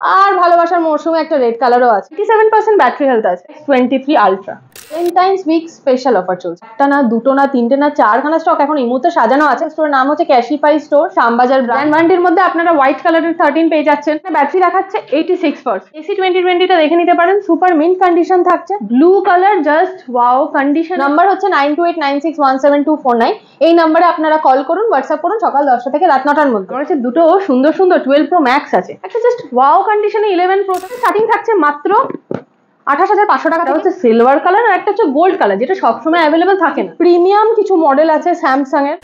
আর ভালোবাসার মৌসুমে একটা রেড কালারও আছে। 87% ব্যাটারি হেলথ আছে। 23 ultra Valentine's week special offer চলছে। একটা না, দুটো না, তিনটে না, চারখানা স্টক এখন এই মুহূর্তে সাজানো আছে। স্টোরের নাম হচ্ছে ক্যাশিফাই স্টোর, শ্যামবাজার ব্র্যান্ড। ওয়ারেন্টির মধ্যে আপনারা হোয়াইট কালারের 13 পেয়ে যাচ্ছেন। ব্যাটারি দেখাচ্ছে 86%। এসি 2020টা দেখে নিতে পারেন, সুপার মিন্ট কন্ডিশন থাকছে। Blue colour, just wow condition. Number হচ্ছে 9289617249। এই নাম্বারে আপনারা কল করুন, হোয়াটসঅ্যাপ করুন সকাল 10টা থেকে রাত 9টার মধ্যে। আমার কাছে দুটো সুন্দর সুন্দর 12 Pro Max আছে। একটা জাস্ট ওয়াও কন্ডিশনে 11 Pro স্টার্টিং থাকছে মাত্র 28,500 টাকা। হচ্ছে সিলভার কালার, আর একটা হচ্ছে গোল্ড কালার, যেটা সবসময় অ্যাভেলেবেল থাকে না। প্রিমিয়াম কিছু মডেল আছে স্যামসাং এর।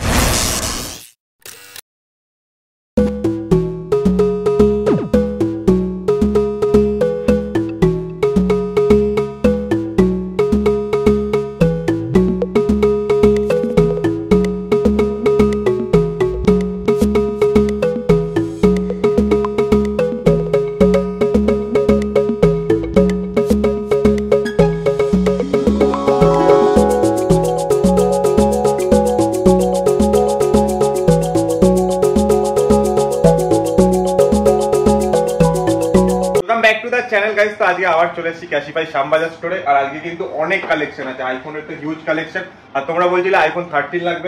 চ্যানেল গাইস, তো আজকে আবার চলে এসেছি ক্যাশিফাই শ্যামবাজার স্টোরে। আর আজকে কিন্তু অনেক কালেকশন আছে, আইফোনের তো হিউজ কালেকশন। আর তোমরা বলছিলে আইফোন 13 লাগবে,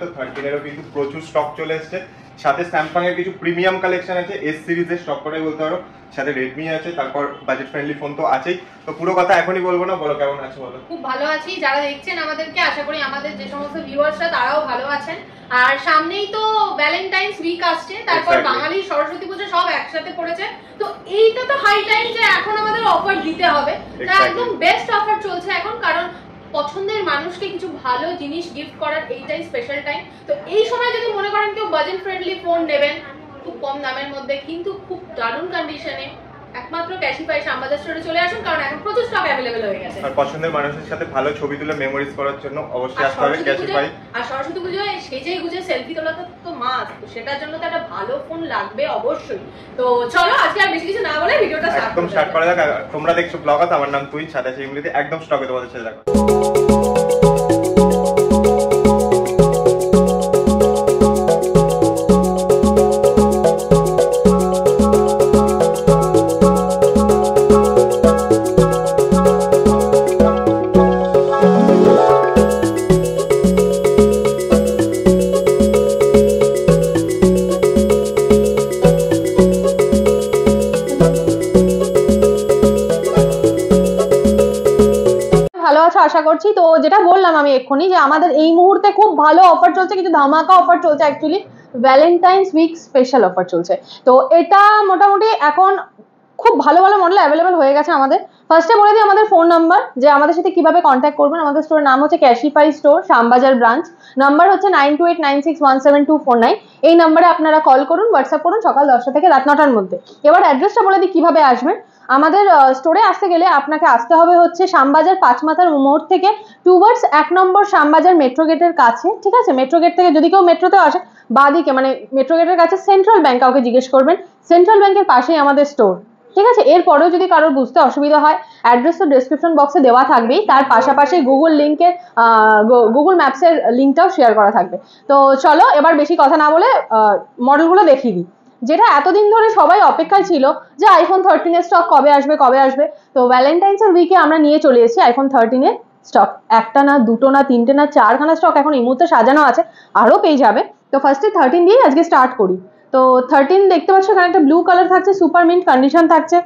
তো 13 কিন্তু প্রচুর স্টক চলে এসেছে। সাথে স্যামসাং এর কিছু প্রিমিয়াম কালেকশন আছে, এস সিরিজের স্টক করে বলতে পারো। সাথে রেডমি আছে, তারপর বাজেট ফ্রেন্ডলি ফোন তো আছেই। তো পুরো কথা এখনই বলবো না, বলো কেমন আছো? বলো। খুব ভালো আছি। যারা দেখছেন আমাদেরকে, আশা করি আমাদের যে সমস্ত ভিউয়ার্সরা তারাও ভালো আছেন। আর সামনেই তো ভ্যালেন্টাইন্স উইক আসছে, তারপর বাঙালি সরস্বতী পুজো সব একসাথে পড়েছে। তো এইটা তো হাই টাইম যে এখন আমাদের অফার দিতে হবে। তা একদম বেস্ট অফার চলছে এখন, কারণ পছন্দের মানুষকে কিছু ভালো জিনিস গিফট করার এইটাই স্পেশাল টাইম। তো এই সময় যদি মনে করেন কেউ বাজেট ফ্রেন্ডলি ফোন নেবেন খুব কম দামের মধ্যে, কিন্তু খুব দারুণ কন্ডিশনে, একমাত্র ক্যাশিফাই শ্যামবাজার স্টোরে চলে আসুন, কারণ এখন প্রচুর স্টক अवेलेबल হয়ে গেছে। আর পছন্দের মানুষের সাথে ভালো ছবি তুলে মেমোরিজ করার জন্য অবশ্যই আসতে হবে ক্যাশিফাই। আর সরস্বতী পুজোয় সেজে গুজে সেলফি তোলা তো মাস্ট, তো সেটার জন্য তো একটা ভালো ফোন লাগবে অবশ্যই। তো চলো আজকে আর বেশি কিছু না বলে ভিডিওটা স্টার্ট করা যাক। তোমরা দেখছো ব্লগার, আমার নাম তুই, সাথে আছে ইংরেজি একদম স্টকে তোমাদের সাথে দেখো। আশা করছি। তো যেটা বললাম আমি এক্ষুনি, যে আমাদের এই মুহূর্তে খুব ভালো অফার চলছে, কিছু ধামাকা অফার চলছে। Actually Valentine's week special offer চলছে। তো এটা মোটামুটি এখন খুব ভালো ভালো মডেল অ্যাভেলেবেল হয়ে গেছে আমাদের। ফার্স্টে বলে দিই আমাদের ফোন নাম্বার, যে আমাদের সাথে কিভাবে কন্ট্যাক্ট করবেন। আমাদের স্টোরের নাম হচ্ছে ক্যাশিফাই স্টোর, শ্যামবাজার ব্রাঞ্চ। নাম্বার হচ্ছে 9289617249। এই নাম্বারে আপনারা কল করুন, হোয়াটসঅ্যাপ করুন সকাল 10টা থেকে রাত 9টার মধ্যে। এবার অ্যাড্রেসটা বলে দিই কিভাবে আসবেন। আমাদের স্টোরে আসতে গেলে আপনাকে আসতে হবে হচ্ছে শ্যামবাজার পাঁচমাথার মোড় থেকে টুয়ার্ডস 1 নম্বর শ্যামবাজার মেট্রো গেটের কাছে। ঠিক আছে, মেট্রো গেট থেকে যদি কেউ মেট্রোতে আসে, বাদিকে মানে মেট্রো গেটের কাছে সেন্ট্রাল ব্যাংক, কাউকে জিজ্ঞেস করবেন, সেন্ট্রাল ব্যাংকের পাশেই আমাদের স্টোর। ঠিক আছে, এরপরেও যদি কারোর বুঝতে অসুবিধা হয়, অ্যাড্রেস তো ডেসক্রিপশন বক্সে দেওয়া থাকবেই, তার পাশাপাশি গুগল ম্যাপসের লিঙ্কটাও শেয়ার করা থাকবে। তো চলো এবার বেশি কথা না বলে মডেলগুলো দেখিয়ে দিই, যেটা এতদিন ধরে সবাই অপেক্ষায় ছিল যে আইফোন 13 এর স্টক কবে আসবে। তো ভ্যালেন্টাইন্স এর উইকে আমরা নিয়ে চলে এসেছি আইফোন 13 এর স্টক। একটা না, দুটো না, তিনটে না, চারখানা স্টক এখন এই মুহূর্তে সাজানো আছে, আরও পেয়ে যাবে। তো ফার্স্টে 13 দিয়েই আজকে স্টার্ট করি। তো 13 দেখতে পাচ্ছ, এখানে একটা ব্লু কালার থাকছে, সুপার মিন্ট কন্ডিশন থাকছে।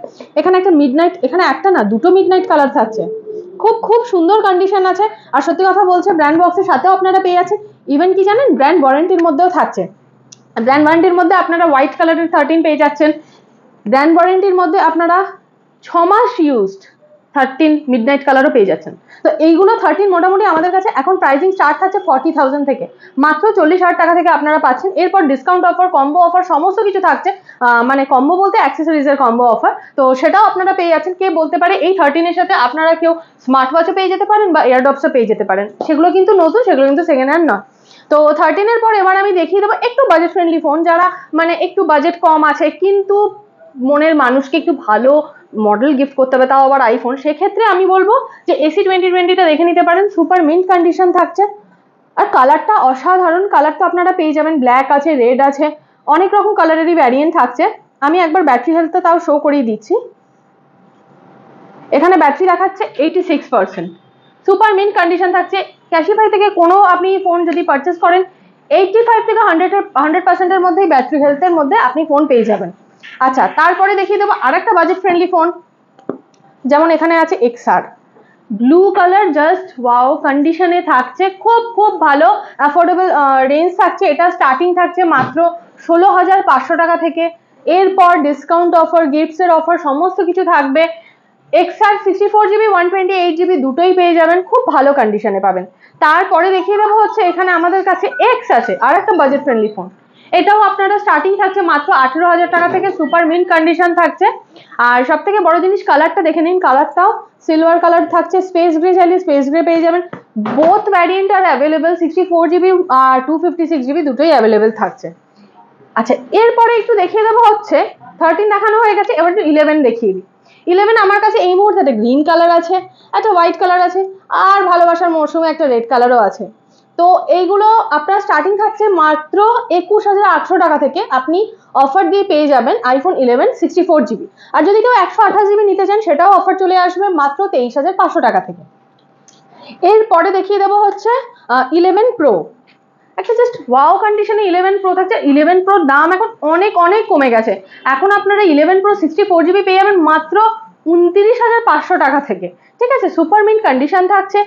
এখানে একটা মিডনাইট, এখানে একটা না দুটো মিডনাইট কালার থাকছে, খুব খুব সুন্দর কন্ডিশন আছে। আর সত্যি কথা বলছে, ব্র্যান্ড বক্সের সাথেও আপনারা পেয়ে যাচ্ছেন। ইভেন কি জানেন, ব্র্যান্ড ওয়ারেন্টির মধ্যেও থাকছে। ব্র্যান্ড ওয়ারেন্টির মধ্যে আপনারা হোয়াইট কালারের 13 পেয়ে যাচ্ছেন। ব্র্যান্ড ওয়ারেন্টির মধ্যে আপনারা 6 মাস ইউজড 13 মিডনাইট কালারও পেয়ে যাচ্ছেন। তো এইগুলো 13 মোটামুটি আমাদের কাছে এখন প্রাইসিং স্টার্ট থাকছে 40,000 থেকে, মাত্র 40,000 টাকা থেকে আপনারা পাচ্ছেন। এরপর ডিসকাউন্ট অফার, কম্বো অফার সমস্ত কিছু থাকছে। মানে কম্বো বলতে অ্যাক্সেসরিজের কম্বো অফার, তো সেটাও আপনারা পেয়ে যাচ্ছেন। কে বলতে পারে এই 13 এর সাথে আপনারা কেউ স্মার্ট ওয়াচও পেয়ে যেতে পারেন বা এয়ারডপসও পেয়ে যেতে পারেন। সেগুলো কিন্তু নতুন, সেগুলো কিন্তু সেকেন্ড হ্যান্ড নয়। তো 13 এর পর এবার আমি দেখিয়ে দেবো একটু বাজেট ফ্রেন্ডলি ফোন, যারা মানে একটু বাজেট কম আছে কিন্তু মনের মানুষকে একটু ভালো মডেল গিফট করতে হবে, তাও আবার আইফোন। সেক্ষেত্রে আমি বলবো যে এসি 2020টা দেখে নিতে পারেন, সুপার মিন্ট কন্ডিশন থাকছে। আর কালারটা অসাধারণ, কালার তো আপনারা পেয়ে যাবেন, ব্ল্যাক আছে, রেড আছে, অনেক রকম কালারেরই ভ্যারিয়েন্ট থাকছে। আমি একবার ব্যাটারি হেলথটা তাও শো করিয়ে দিচ্ছি। এখানে ব্যাটারি দেখাচ্ছে 86%, সুপার মিন্ট কন্ডিশন থাকছে। ক্যাশিফাই থেকে কোনো আপনি ফোন যদি পারচেস করেন 85 থেকে 100% মধ্যেই ব্যাটারি হেলথের মধ্যে আপনি ফোন পেয়ে যাবেন। আচ্ছা, তারপরে দেখিয়ে দেবো আরেকটা বাজেট ফ্রেন্ডলি ফোন, যেমন এখানে আছে XR blue colour, just wow কন্ডিশনে থাকছে, খুব খুব ভালো অ্যাফোর্ডেবল রেঞ্জ থাকছে। এটা স্টার্টিং থাকছে মাত্র 16,500 টাকা থেকে। এরপর ডিসকাউন্ট অফার, গিফটসের অফার সমস্ত কিছু থাকবে। XR 64GB 128GB দুটোই পেয়ে যাবেন, খুব ভালো কন্ডিশনে পাবেন। তারপরে দেখিয়ে দেবো হচ্ছে এখানে আমাদের কাছে X আছে, আর একটা বাজেট ফ্রেন্ডলি ফোন। এটাও আপনারা স্টার্টিং থাকছে মাত্র 18,000 টাকা থেকে, সুপার মিন্ট কন্ডিশন থাকছে। আর সব থেকে বড় জিনিস কালারটা দেখে নিন, কালারটাও সিলভার কালার থাকছে। স্পেস গ্রে চাইলে স্পেস গ্রে পেয়ে যাবেন। বোথ ভ্যারিয়েন্ট আর অ্যাভেলেবেল, 64GB আর 256GB দুটোই অ্যাভেলেবেল থাকছে। আচ্ছা, এরপরে একটু দেখিয়ে দেবো হচ্ছে 13 দেখানো হয়ে গেছে, এবার একটু 11 দেখিয়ে দিই। 11 আমার কাছে এই মুহূর্তে একটা গ্রিন কালার আছে, একটা হোয়াইট কালার আছে, আর ভালোবাসার মৌসুমে একটা রেড কালারও আছে। তো এইগুলো আপনার স্টার্টিং থাকছে মাত্র 21,800 টাকা থেকে, আপনি অফার দিয়ে পেয়ে যাবেন আইফোন 11 64GB। আর যদি কেউ 128GB নিতে চান সেটাও অফার চলে আসবে মাত্র 23,500 টাকা থেকে। এরপরে দেখিয়ে দেবো হচ্ছে 11 প্রো, একটা জাস্ট ওয়াও কন্ডিশনে 11 প্রো থাকছে। 11 প্রোর দাম এখন অনেক অনেক কমে গেছে, এখন আপনারা 11 প্রো 64GB পেয়ে যাবেন মাত্র 29,500 টাকা থেকে। ঠিক আছে, সুপার মিন্ট কন্ডিশন থাকছে।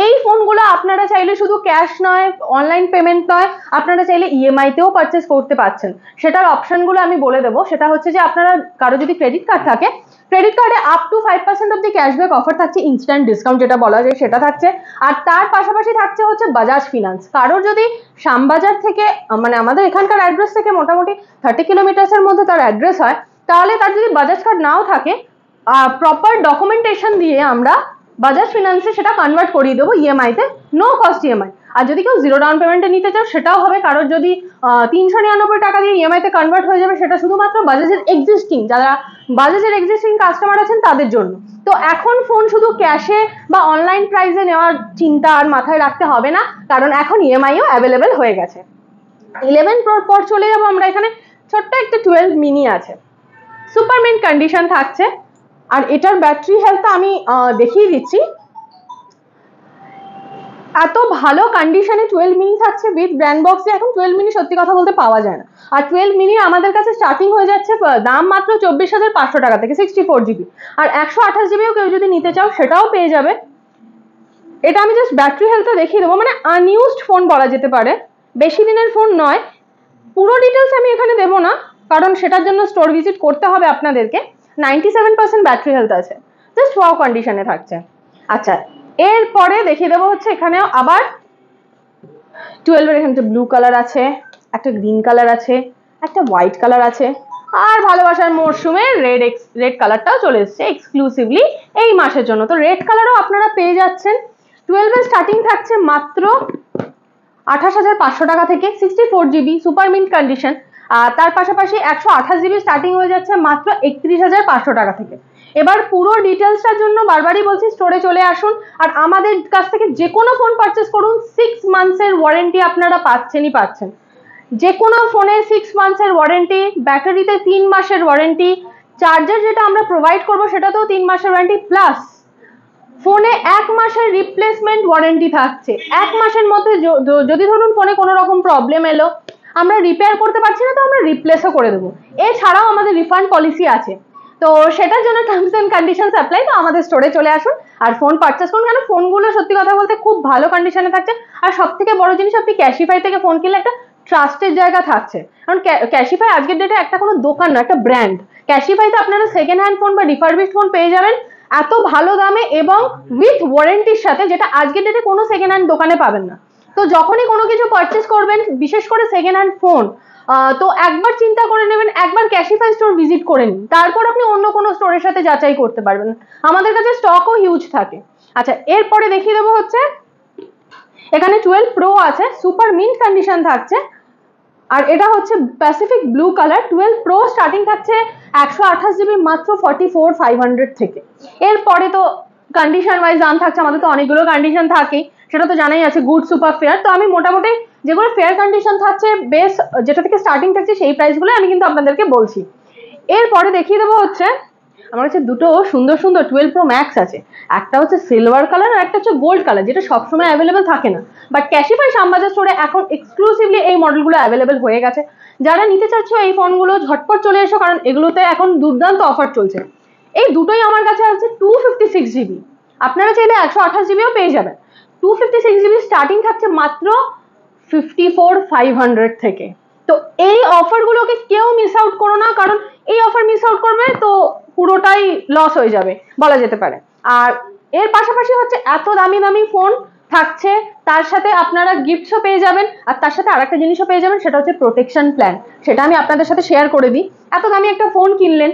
এই ফোনগুলো আপনারা চাইলে শুধু ক্যাশ নয়, অনলাইন পেমেন্ট নয়, আপনারা চাইলে ইএমআইতেও পারচেস করতে পারছেন। সেটার অপশনগুলো আমি বলে দেবো। সেটা হচ্ছে যে আপনারা কারো যদি ক্রেডিট কার্ড থাকে, ক্রেডিট কার্ডে আপ টু 5% অব্দি ক্যাশব্যাক অফার থাকছে, ইনস্ট্যান্ট ডিসকাউন্ট যেটা বলা যায় সেটা থাকছে। আর তার পাশাপাশি থাকছে হচ্ছে বাজাজ ফিনান্স। কারোর যদি শ্যামবাজার থেকে, মানে আমাদের এখানকার অ্যাড্রেস থেকে মোটামুটি 30 কিলোমিটার্সের মধ্যে তার অ্যাড্রেস হয়, তাহলে তার যদি বাজাজ কার্ড নাও থাকে, প্রপার ডকুমেন্টেশন দিয়ে আমরা বাজাজ ফিনান্সে সেটা কনভার্ট করিয়ে দেবো ইএমআইতে, নো কস্ট ইএমআই। আর যদি কেউ জিরো ডাউন পেমেন্টে নিতে চাও সেটাও হবে। কারোর যদি 399 টাকা দিয়ে ইএমআইতে কনভার্ট হয়ে যাবে, সেটা শুধুমাত্র বাজাজের এক্সিস্টিং, যারা বাজাজের এক্সিস্টিং কাস্টমার আছেন তাদের জন্য। তো এখন ফোন শুধু ক্যাশে বা অনলাইন প্রাইসে নেওয়ার চিন্তা আর মাথায় রাখতে হবে না, কারণ এখন ইএমআইও অ্যাভেলেবেল হয়ে গেছে। 11 প্রোর পর চলে যাবো আমরা, এখানে ছোট্ট একটা 12 মিনি আছে, সুপার মিন্ট কন্ডিশন থাকছে। আর এটার ব্যাটারি হেলথটা আমি দেখিয়ে দিচ্ছি। এত ভালো কন্ডিশনে 12 মিনি থাকছে উইথ ব্র্যান্ড বক্সে। এখন 12 মিনি সত্যি কথা বলতে পাওয়া যায় না। আর 12 মিনি আমাদের কাছে স্টার্টিং হয়ে যাচ্ছে দাম মাত্র 24,500 টাকা থেকে 64GB। আর 128GBও কেউ যদি নিতে চাও সেটাও পেয়ে যাবে। এটা আমি জাস্ট ব্যাটারি হেলথটা দেখিয়ে দেবো, মানে আনইউজড ফোন বলা যেতে পারে, বেশি দিনের ফোন নয়। পুরো ডিটেলস আমি এখানে দেবো না, কারণ সেটার জন্য স্টোর ভিজিট করতে হবে আপনাদেরকে। 97% ব্যাটারি হেলথ আছে, জাস্ট ওয়াও কন্ডিশনে থাকছে। আচ্ছা, এরপরে দেখিয়ে দেবো হচ্ছে এখানেও আবার 12-এর এখানে ব্লু কালার আছে, একটা গ্রিন কালার আছে, একটা হোয়াইট কালার আছে, আর ভালোবাসার মরশুমে রেড কালারটাও চলে এসছে এক্সক্লুসিভলি এই মাসের জন্য। তো রেড কালারও আপনারা পেয়ে যাচ্ছেন। 12-এর স্টার্টিং থাকছে মাত্র 28,500 টাকা থেকে, 64GB সুপার মিন্ট কন্ডিশন। আর তার পাশাপাশি 128GB স্টার্টিং হয়ে যাচ্ছে মাত্র 31,500 টাকা থেকে। এবার পুরো ডিটেলসটার জন্য বারবারই বলছি, স্টোরে চলে আসুন আর আমাদের কাছ থেকে যে কোনো ফোন পারচেস করুন। 6 মান্থসের ওয়ারেন্টি আপনারা পাচ্ছেন। যে কোনো ফোনে 6 মান্থসের ওয়ারেন্টি, ব্যাটারিতে 3 মাসের ওয়ারেন্টি, চার্জার যেটা আমরা প্রোভাইড করবো সেটাতেও 3 মাসের ওয়ারেন্টি, প্লাস ফোনে 1 মাসের রিপ্লেসমেন্ট ওয়ারেন্টি থাকছে। 1 মাসের মধ্যে যদি ধরুন ফোনে কোনো রকম প্রবলেম এলো, আমরা রিপেয়ার করতে পারছি না, তো আমরা রিপ্লেসও করে দেবো। এছাড়াও আমাদের রিফান্ড পলিসি আছে। তো সেটার জন্য টার্মস এন্ড কন্ডিশনস অ্যাপ্লাই। তো আমাদের স্টোরে চলে আসুন আর ফোন পারচেস করুন, কেন ফোনগুলো সত্যি কথা বলতে খুব ভালো কন্ডিশনে থাকছে। আর সব থেকে বড় জিনিস, আপনি ক্যাশিফাই থেকে ফোন কিনলে একটা ট্রাস্টের জায়গা থাকছে, কারণ ক্যাশিফাই আজকের ডেটে একটা কোনো দোকান না, একটা ব্র্যান্ড। ক্যাশিফাইতে আপনারা সেকেন্ড হ্যান্ড ফোন বা রিফারবিশড ফোন পেয়ে যাবেন এত ভালো দামে এবং উইথ ওয়ারেন্টির সাথে, যেটা আজকের ডেটে কোনো সেকেন্ড হ্যান্ড দোকানে পাবেন না। তো যখনই কোনো কিছু পারচেস করবেন, বিশেষ করে সেকেন্ড হ্যান্ড ফোন, তো একবার চিন্তা করে নেবেন, একবার ক্যাশিফাই স্টোর ভিজিট করে নিন, তারপর আপনি অন্য কোনো স্টোরের সাথে যাচাই করতে পারবেন। আমাদের কাছে স্টকও হিউজ থাকে। আচ্ছা, এরপরে দেখিয়ে দেবো হচ্ছে এখানে 12 প্রো আছে, সুপার মিন্ট কন্ডিশন থাকছে। আর এটা হচ্ছে Pacific blue colour. 12 pro starting থাকছে 128GB মাত্র 44,500 থেকে। এরপরে তো কন্ডিশন ওয়াইজ দাম থাকছে, আমাদের তো অনেকগুলো কন্ডিশন থাকেই, সেটা তো জানাই আছে, গুড সুপার ফেয়ার। তো আমি মোটামুটি যেগুলো ফেয়ার কন্ডিশন থাকছে, বেস যেটা থেকে স্টার্টিং থাকছে সেই প্রাইসগুলো আমি কিন্তু আপনাদেরকে বলছি। এরপরে দেখিয়ে দেবো হচ্ছে আমার কাছে দুটো সুন্দর সুন্দর 12 Pro Max আছে, একটা হচ্ছে সিলভার কালার আর একটা হচ্ছে গোল্ড কালার, যেটা সবসময় অ্যাভেলেবেল থাকে না, বাট ক্যাশিফাই শ্যামবাজার স্টোরে এখন এক্সক্লুসিভলি এই মডেলগুলো অ্যাভেলেবেল হয়ে গেছে। যারা নিতে চাচ্ছ এই ফোনগুলো ঝটপট চলে এসো, কারণ এগুলোতে এখন দুর্দান্ত অফার চলছে। এই দুটোই আমার কাছে আছে 256 GB, আপনারা চাইলে 128 GBও পেয়ে যাবেন। 256 GB স্টার্টিং থাকছে মাত্র 54,500 থেকে। তো এই অফারগুলোকে কেউ মিস আউট করো না, কারণ এই অফার মিস আউট করবে তো পুরোটাই লস হয়ে যাবে বলা যেতে পারে। আর এর পাশাপাশি হচ্ছে এত দামি দামি ফোন থাকছে, তার সাথে আপনারা গিফটসও পেয়ে যাবেন, আর তার সাথে আরেকটা জিনিসও পেয়ে যাবেন, সেটা হচ্ছে প্রোটেকশন প্ল্যান। সেটা আমি আপনাদের সাথে শেয়ার করে দিই। এত দামি একটা ফোন কিনলেন,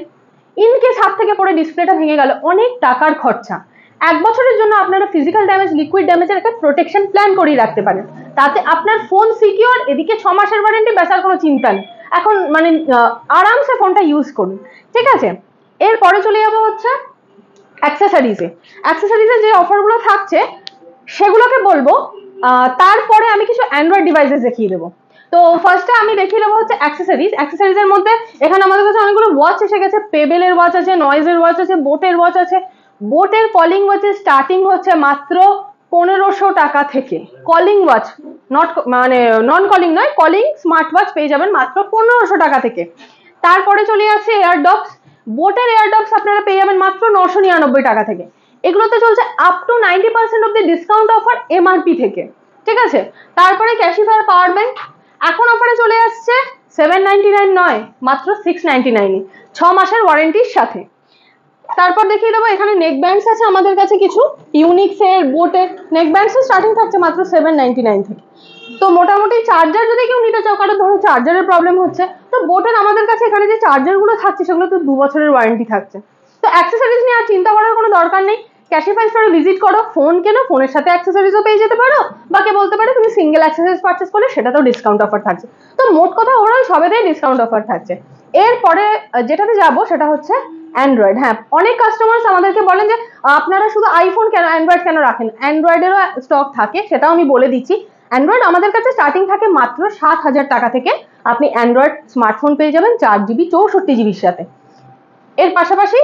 ইন কেস হাত থেকে পড়ে ডিসপ্লেটা ভেঙে গেল, অনেক টাকার খরচা। 1 বছরের জন্য আপনারা ফিজিক্যাল ড্যামেজ, লিকুইড ড্যামেজের একটা প্রোটেকশন প্ল্যান করিয়ে রাখতে পারেন, তাতে আপনার ফোন সিকিউর, এদিকে 6 মাসের ওয়ারেন্টি, বেচার কোনো চিন্তা নেই। এখন মানে আরামসে ফোনটা ইউজ করুন, ঠিক আছে। এরপরে চলে যাবো হচ্ছে অ্যাক্সেসরিজে। অ্যাক্সেসরিজে যে অফারগুলো থাকছে সেগুলোকে বলবো, তারপরে আমি কিছু অ্যান্ড্রয়েড ডিভাইসেস দেখিয়ে দেবো। তো ফার্স্টে আমি দেখিয়ে দেবো হচ্ছে অ্যাক্সেসরিজ। অ্যাক্সেসরিজের মধ্যে এখানে আমাদের কাছে অনেকগুলো ওয়াচ এসে গেছে। পেবেলের ওয়াচ আছে, নয়েজের ওয়াচ আছে, বোটের ওয়াচ আছে। বোটের কলিং ওয়াচের স্টার্টিং হচ্ছে মাত্র 1500 টাকা থেকে। কলিং ওয়াচ, মানে নন কলিং নয়, কলিং স্মার্ট ওয়াচ পেয়ে যাবেন মাত্র 1500 টাকা থেকে। তারপরে চলে আসছে এয়ারডগস। বোটের এয়ারডগস আপনারা পেয়ে যাবেন মাত্র 999 টাকা থেকে। এগুলোতে চলছে up to 90% of the discount offer MRP থেকে, ঠিক আছে। তারপরে ক্যাশিফায়ার পাওয়ার ব্যাংক এখন অফারে চলে আসছে 799 নয়, মাত্র 699 6 মাসের ওয়ারেন্টির সাথে। তারপর দেখিয়ে দেবো এখানে নেক ব্যান্ডস আছে আমাদের কাছে কিছু ইউনিক্সের, বোটের নেক ব্যান্ডসের স্টার্টিং থাকছে মাত্র 799 থেকে। তো মোটামুটি চার্জার যদি কেউ নিতে চাও, কারণ ধরো চার্জারের প্রবলেম হচ্ছে, তো বোটের আমাদের কাছে এখানে যে চার্জারগুলো থাকছে সেগুলো তো 2 বছরের ওয়ারেন্টি থাকছে। তো অ্যাক্সেসরিজ নিয়ে আর চিন্তা করার কোনো দরকার নেই, ক্যাশিফাই স্টোরে ভিজিট করো, ফোন কেনো, ফোনের সাথে অ্যাক্সেসরিজও পেয়ে যেতে পারো, বা কে বলতে পারে তুমি সিঙ্গেল অ্যাক্সেসরিজ পারচেস করলে সেটাতেও ডিসকাউন্ট অফার থাকছে। তো মোট কথা ওরাল সবেতেই ডিসকাউন্ট অফার থাকছে। এরপরে যেটাতে যাব সেটা হচ্ছে অ্যান্ড্রয়েড। হ্যাঁ, অনেক কাস্টমার্স আমাদেরকে বলেন যে আপনারা শুধু আইফোন কেন, অ্যান্ড্রয়েড কেন রাখেন। অ্যান্ড্রয়েডেরও স্টক থাকে, সেটাও আমি বলে দিচ্ছি। অ্যান্ড্রয়েড আমাদের কাছে স্টার্টিং থাকে মাত্র 7,000 টাকা থেকে। আপনি অ্যান্ড্রয়েড স্মার্টফোন পেয়ে যাবেন 4 GB 64 GBর সাথে। এর পাশাপাশি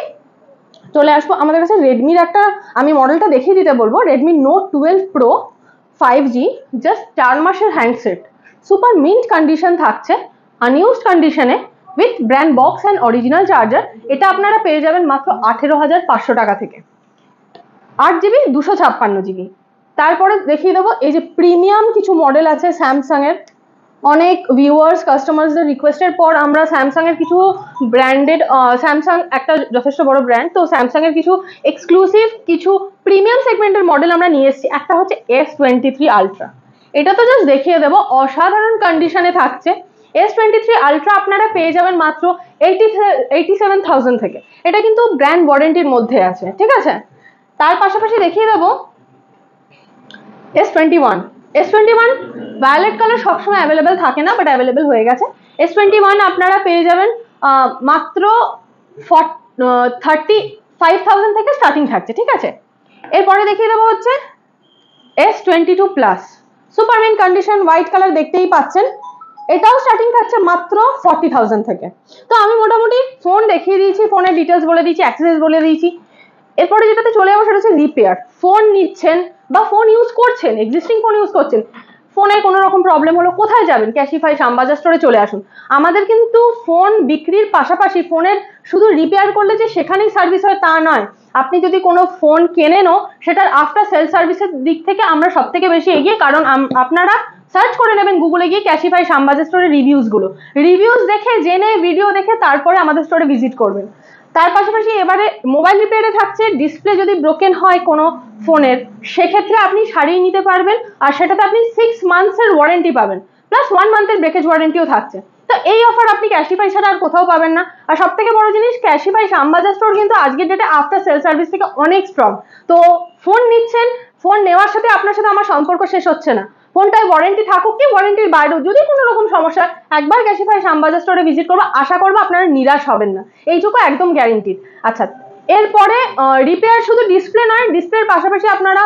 চলে আসবো আমাদের কাছে রেডমির একটা, আমি মডেলটা দেখিয়ে দিতে বলবো। Redmi note 12 Pro 5G, just 4 মাসের হ্যান্ডসেট, সুপার মিন্ট কন্ডিশন থাকছে, আনইউজড কন্ডিশনে, with brand box and original charger. এটা আপনারা পেয়ে যাবেন মাত্র 18,500 টাকা থেকে। 8 GB 256 GB। তারপরে দেখিয়ে দেবো এই যে প্রিমিয়াম কিছু মডেল আছে স্যামসাং এর। অনেক ভিউয়ার্স কাস্টমার্সদের রিকোয়েস্টের পর আমরা স্যামসাং এর কিছু ব্র্যান্ডেড, স্যামসাং একটা যথেষ্ট বড় ব্র্যান্ড, তো স্যামসাং এর কিছু এক্সক্লুসিভ কিছু প্রিমিয়াম সেগমেন্টের মডেল আমরা নিয়ে এসেছি। একটা হচ্ছে S23 আলট্রা, এটা তো জাস্ট দেখিয়ে দেবো, অসাধারণ কন্ডিশনে থাকছে। S23 আলট্রা আপনারা পেয়ে যাবেন মাত্র 87,000 থেকে। এটা কিন্তু ব্র্যান্ড ওয়ারেন্টির মধ্যে আছে, ঠিক আছে। তার পাশাপাশি দেখিয়ে দেবো S21। S21 ভায়োলেট কালার সবসময় অ্যাভেলেবেল থাকে না, বাট অ্যাভেলেবেল হয়ে গেছে। S21 আপনারা পেয়ে যাবেন মাত্র 35,000 থেকে স্টার্টিং থাকছে, ঠিক আছে। এরপরে দেখিয়ে দেবো হচ্ছে S22 plus, super mint condition, white colour দেখতেই পাচ্ছেন। এটাও স্টার্টিং থাকছে মাত্র 40,000 থেকে। তো আমি মোটামুটি ফোন দেখিয়ে দিয়েছি, ফোনের ডিটেলস বলে দিয়েছি, অ্যাক্সেসরিজ বলে দিয়েছি। এরপরে যেটাতে চলে যাবো সেটা হচ্ছে রিপেয়ার। ফোন নিচ্ছেন বা ফোন ইউজ করছেন, এক্সিস্টিং ফোন ইউজ করছেন, ফোনের কোনো রকম প্রবলেম হলো, কোথায় যাবেন? ক্যাশিফাই শ্যামবাজার স্টোরে চলে আসুন। আমাদের কিন্তু ফোন বিক্রির পাশাপাশি ফোনের শুধু রিপেয়ার করলে যে সেখানেই সার্ভিস হয় তা নয়। আপনি যদি কোনো ফোন কেনেনও, সেটার আফটার সেল সার্ভিসের দিক থেকে আমরা সব থেকে বেশি এগিয়ে, কারণ আপনারা সার্চ করে নেবেন গুগলে গিয়ে ক্যাশিফাই শ্যামবাজার স্টোরের রিভিউজ দেখে, জেনে, ভিডিও দেখে তারপরে আমাদের স্টোরে ভিজিট করবেন। তার পাশাপাশি এবারে মোবাইল রিপেয়ারে থাকছে, ডিসপ্লে যদি ব্রোকেন হয় কোনো ফোনের, সেক্ষেত্রে আপনি সারিয়ে নিতে পারবেন, আর সেটাতে আপনি 6 মান্থসের ওয়ারেন্টি পাবেন, প্লাস 1 মান্থের ব্রেকেজ ওয়ারেন্টিও থাকছে। তো এই অফার আপনি ক্যাশিফাই ছাড়া আর কোথাও পাবেন না। আর সব থেকে বড় জিনিস, ক্যাশিফাই শ্যামবাজার স্টোর কিন্তু আজকের ডেটে আফটার সেল সার্ভিস থেকে অনেক স্ট্রং। তো ফোন নিচ্ছেন, ফোন নেওয়ার সাথে আপনার সাথে আমার সম্পর্ক শেষ হচ্ছে না। ফোনটায় ওয়ারেন্টি থাকুক কি ওয়ারেন্টির বাইরেও যদি কোনো রকম সমস্যা, একবার ক্যাশিফাই শ্যামবাজার স্টোরে ভিজিট করবো, আশা করবো আপনারা নিরাশ হবেন না, এইটুকু একদম গ্যারেন্টিড। আচ্ছা, এরপরে রিপেয়ার শুধু ডিসপ্লে নয়, ডিসপ্লের পাশাপাশি আপনারা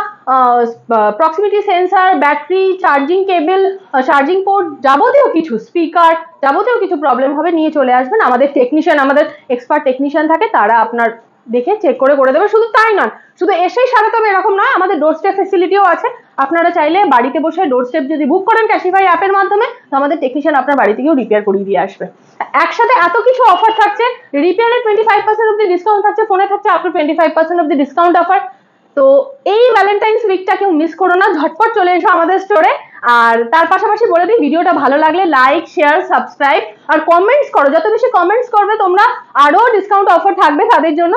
proximity sensor, battery, charging cable, charging port, যাবতীয় কিছু স্পিকার, যাবতীয় কিছু প্রবলেম হবে নিয়ে চলে আসবেন। আমাদের টেকনিশিয়ান, আমাদের এক্সপার্ট টেকনিশিয়ান থাকে, তারা আপনার দেখে চেক করে দেবে। শুধু তাই নয়, শুধু এসেই সারাতে হবে এরকম নয়, আমাদের ডোর স্টেপ ফেসিলিটিও আছে। আপনারা চাইলে বাড়িতে বসে ডোর স্টেপ যদি বুক করেন ক্যাশিফাই অ্যাপের মাধ্যমে, তো আমাদের টেকনিশিয়ান আপনার বাড়ি থেকেও রিপেয়ার করিয়ে দিয়ে আসবে। একসাথে এত কিছু অফার থাকছে, রিপেয়ারে 25% অব্দি ডিসকাউন্ট থাকছে, ফোনে থাকছে আপ টু 25% অব্দি ডিসকাউন্ট অফার। তো এই ভ্যালেন্টাইন্স উইকটা কেউ মিস করো না, ঝটপট চলে এসো আমাদের স্টোরে। আর তার পাশাপাশি বলে দিই, ভিডিওটা ভালো লাগলে লাইক, শেয়ার, সাবস্ক্রাইব আর কমেন্টস করো। যত বেশি কমেন্টস করবে তোমরা, আরো ডিসকাউন্ট অফার থাকবে তাদের জন্য।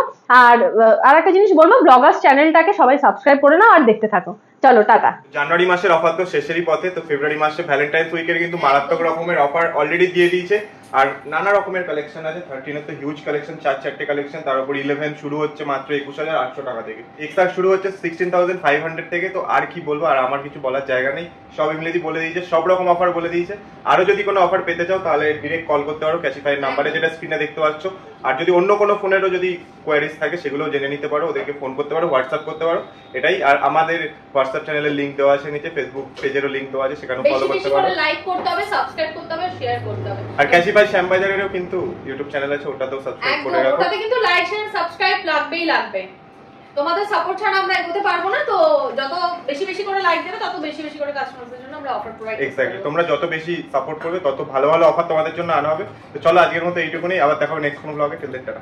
আর একটা জিনিস বলবো, ব্লগার্স চ্যানেলটাকে সবাই সাবস্ক্রাইব করে নাও আর দেখতে থাকো। চলো টাটা। জানুয়ারি মাসের অফার তো শেষেরই পথে, তো ফেব্রুয়ারি মাসে ভ্যালেন্টাইন্স উইকের কিন্তু মারাত্মক রকমের অফার অলরেডি দিয়ে দিয়েছে। আর নানা রকমের কালেকশন আছে। 13 তো হিউজ কালেকশন, 4 কালেকশন, তার উপর 11 শুরু হচ্ছে মাত্র 21,800 টাকা থেকে, এক্সট্রা শুরু হচ্ছে 16,500 থেকে। তো আর কি বলবো, আর আমার কিছু বলার জায়গা নেই, সব ইংরেজি বলে দিয়েছে, সব রকম অফার বলে দিয়েছে। আরো যদি কোনো অফার পেতে চাও তাহলে ডিরেক্ট কল করতে পারো ক্যাশিফাই নাম্বারে, যেটা স্ক্রিনে দেখতে পাচ্ছ। আর যদি অন্য কোনো ফোনেরও যদি কোয়ারিজ থাকে সেগুলো জেনে নিতে পারো, ওদেরকে ফোন করতে পারো, হোয়াটসঅ্যাপ করতে পারো, এটাই। আর আমাদের হোয়াটসঅ্যাপ চ্যানেলের লিংক দেওয়া আছে নিচে, ফেসবুক পেজেরও লিংক দেওয়া আছে, সেখানেও ফলো করতে পারো। লাইক করতে হবে, সাবস্ক্রাইব করতে হবে, শেয়ার করতে হবে। আর ক্যাশিফাই শ্যামবাজারেরও কিন্তু ইউটিউব চ্যানেল আছে, ওটাতেও সাবস্ক্রাইব করে রাখো। ওটাতে কিন্তু লাইক, শেয়ার, সাবস্ক্রাইব লাগবে। তোমাদের সাপোর্ট ছাড়া আমরা এগোতে পারবো না। তো যত বেশি করে লাইক দেবে, তত বেশি করে কাস্টমারদের জন্য আমরা অফার প্রোভাইড করব। এক্স্যাক্টলি, তোমরা যত বেশি সাপোর্ট করবে তত ভালো অফার তোমাদের জন্য আনা হবে। তো চলো আজকের মতো এইটুকুনি, আবার দেখা হবে নেক্সট কোনো ব্লগে। Till then tata.